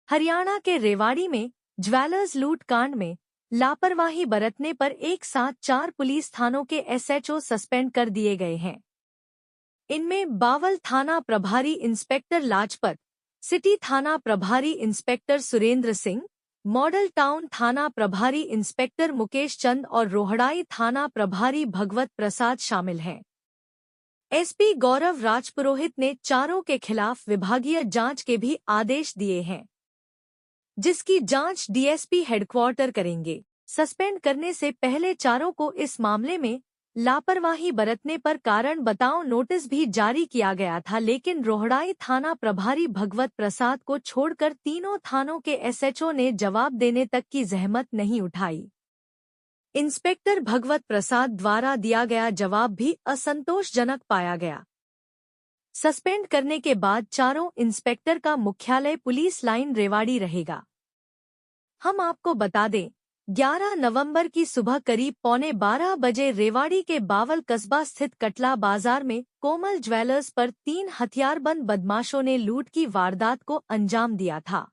हरियाणा के रेवाड़ी में ज्वेलर्स लूट कांड में लापरवाही बरतने पर एक साथ 4 पुलिस थानों के एसएचओ सस्पेंड कर दिए गए हैं। इनमें बावल थाना प्रभारी इंस्पेक्टर लाजपत, सिटी थाना प्रभारी inspector Surendra Singh, model town थाना प्रभारी इंस्पेक्टर मुकेश चंद और रोहड़ाई थाना प्रभारी भगवत प्रसाद शामिल हैं। एसपी गौरव राजपुरोहित ने चारों के खिलाफ विभागीय जांच के भी आदेश दिए हैं, जिसकी जांच डीएसपी हेडक्वार्टर करेंगे। सस्पेंड करने से पहले चारों को इस मामले में लापरवाही बरतने पर कारण बताओ नोटिस भी जारी किया गया था, लेकिन रोहड़ाई थाना प्रभारी भगवत प्रसाद को छोड़कर तीनों थानों के एसएचओ ने जवाब देने तक की जहमत नहीं उठाई। इंस्पेक्टर भगवत प्रसाद द्वारा दिया गया जवाब भी असंतोषजनक पाया गया। सस्पेंड करने के बाद चारों इंस्पेक्टर का मुख्यालय पुलिस लाइन रेवाड़ी रहेगा। हम आपको बता दें, 11 नवंबर की सुबह करीब 11:15 बजे रेवाड़ी के बावल कस्बा स्थित कटला बाजार में कोमल ज्वेलर्स पर 3 हथियारबंद बदमाशों ने लूट की वारदात को अंजाम दिया था।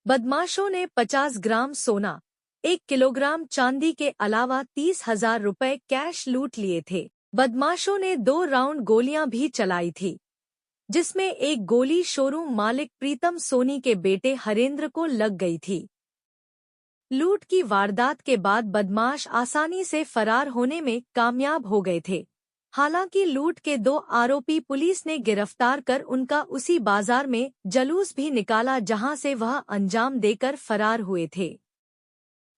बदमाशों ने 50 ग्राम सोना, 1 किलोग्राम चांदी के अलावा 30,000 रुपए कैश लूट लिए थे। बदमाशों ने 2 राउंड गोलियां भी चलाई थी, जिसमें एक गोली शोरूम मालिक प्रीतम सोनी के बेटे हरेंद्र को लग गई थी। लूट की वारदात के बाद बदमाश आसानी से फरार होने में कामयाब हो गए थे। हालांकि लूट के 2 आरोपी पुलिस ने गिरफ्तार कर उनका उसी बाजार में जलूस भी निकाला, जहां से वह अंजाम देकर फरार हुए थे।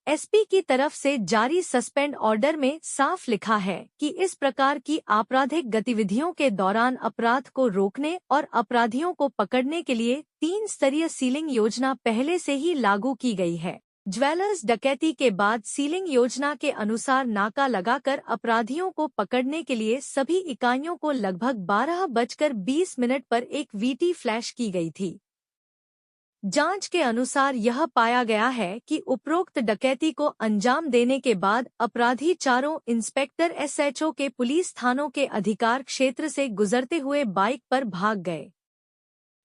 एसपी की तरफ से जारी सस्पेंड ऑर्डर में साफ लिखा है कि इस प्रकार की आपराधिक गतिविधियों के दौरान अपराध को रोकने और अपराधियों को पकड़ने के लिए 3 स्तरीय सीलिंग योजना पहले से ही लागू की गई है। ज्वेलर्स डकैती के बाद सीलिंग योजना के अनुसार नाका लगाकर अपराधियों को पकड़ने के लिए सभी इकाइयों को लगभग 12:20 पर एक वीटी फ्लैश की गई थी। जांच के अनुसार यह पाया गया है कि उपरोक्त डकैती को अंजाम देने के बाद अपराधी चारों इंस्पेक्टर एसएचओ के पुलिस थानों के अधिकार क्षेत्र से गुजरते हुए बाइक पर भाग गए।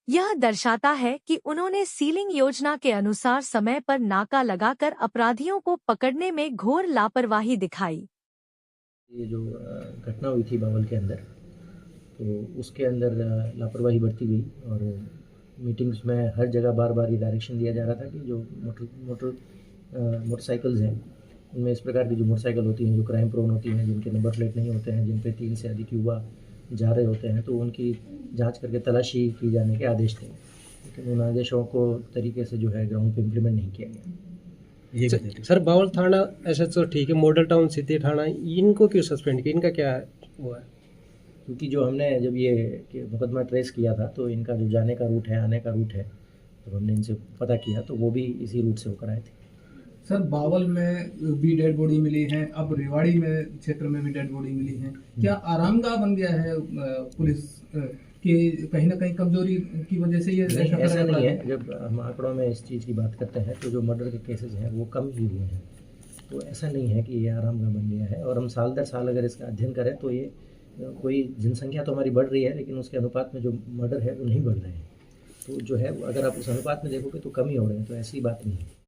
यह दर्शाता है कि उन्होंने सीलिंग योजना के अनुसार समय पर नाका लगाकर अपराधियों को पकड़ने में घोर लापरवाही दिखाई। ये जो घटना हुई थी बावल के अंदर, तो उसके अंदर लापरवाही बरती गई और मीटिंग्स में हर जगह बार बार ये डायरेक्शन दिया जा रहा था कि जो मोटरसाइकिल्स हैं, उनमें इस प्रकार की जो मोटरसाइकिल होती हैं जो क्राइम प्रोन होती हैं, जिनके नंबर प्लेट नहीं होते हैं, जिन पे 3 से अधिक युवा जा रहे होते हैं, तो उनकी जांच करके तलाशी की जाने के आदेश थे। लेकिन उन आदेशों को तरीके से जो है ग्राउंड पे इम्प्लीमेंट नहीं किया गया। सर, बावल थाना एसएचओ ठीक है, मॉडल टाउन सिटी थाना, इनको क्यों सस्पेंड किया? इनका क्या हुआ है? क्योंकि जो हमने जब ये मुकदमा ट्रेस किया था, तो इनका जो जाने का रूट है, आने का रूट है, तो हमने इनसे पता किया तो वो भी इसी रूट से होकर आए थे। सर, बावल में भी डेड बॉडी मिली है, अब रेवाड़ी में क्षेत्र में भी डेड बॉडी मिली है। क्या आरामगाह बन गया है पुलिस की कहीं ना कहीं कमजोरी की वजह से? ये ऐसा नहीं है। जब हम आंकड़ों में इस चीज़ की बात करते हैं तो जो मर्डर के केसेस हैं वो कम ही हुए हैं, तो ऐसा नहीं है कि ये आरामगाह बन गया है। और हम साल दर साल अगर इसका अध्ययन करें तो ये कोई जनसंख्या तो हमारी बढ़ रही है, लेकिन उसके अनुपात में जो मर्डर है वो नहीं बढ़ रहे हैं। तो जो है अगर आप उस अनुपात में देखोगे तो कम ही हो रहे हैं, तो ऐसी बात नहीं है।